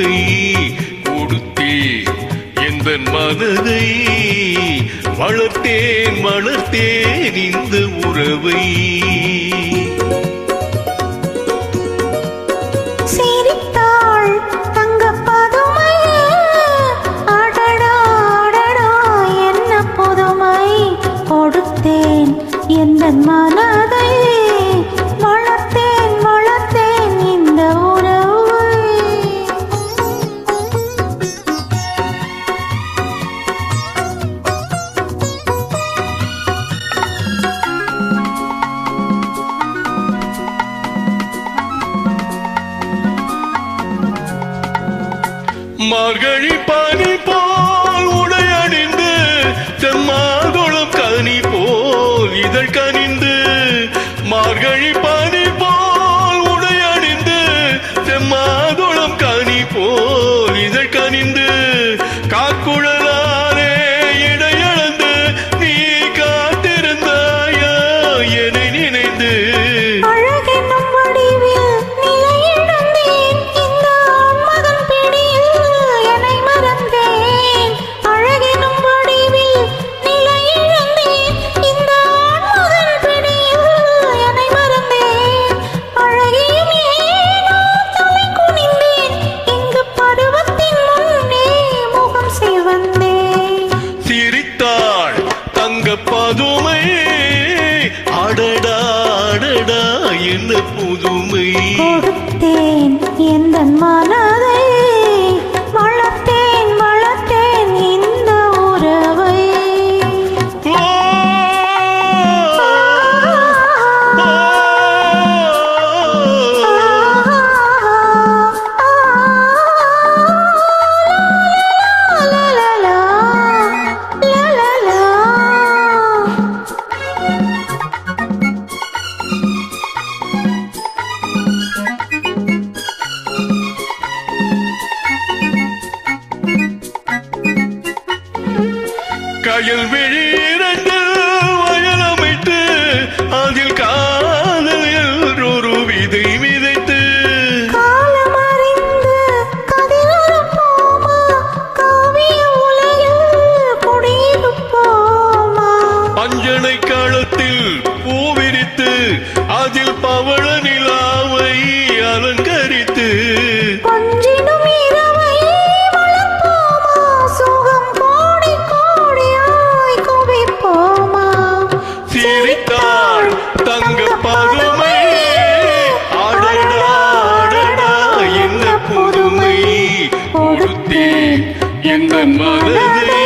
புதுமை கொடுத்தேன் எந்த மனதை வளர்த்தேன் வளர்த்தேன் இந்த உறவை எந்தன் மனதை வளர்த்தேன் வளர்த்தேன் இந்த உறவை மார்கழி பனி போல் உடையணிந்து செம்மாதுளம் கனி போல் இதழ் கனிந்து மார்கழி பனி போல் உடையணிந்து செம்மாதுளம் கனி போல் இதழ் கனிந்து காக்குழலாரே இடையளந்து நீ காத்திருந்தாயா என்னை நினைந்து பதுமை அடடா அடடா என்ன புதுமை கொடுத்தேன் எந்தன் மனதை வளர்த்தேன் வளர்த்தேன் இந்த உறவை கயல் வெளியிரண்டு வயலமைத்து அதில் காதலில் ஒரு விதை விதைத்து காலமறிந்து கதிரொருப்போமா காவிய உலகில் குடியிருப்போமா அஞ்சனை களத்தில் பூவிரித்து அதில் பவள நிலாவை அலங்கரித்து தங்க பதுமை அடடா அடடா என்ன புதுமை கொடுத்தேன் எந்த மனதை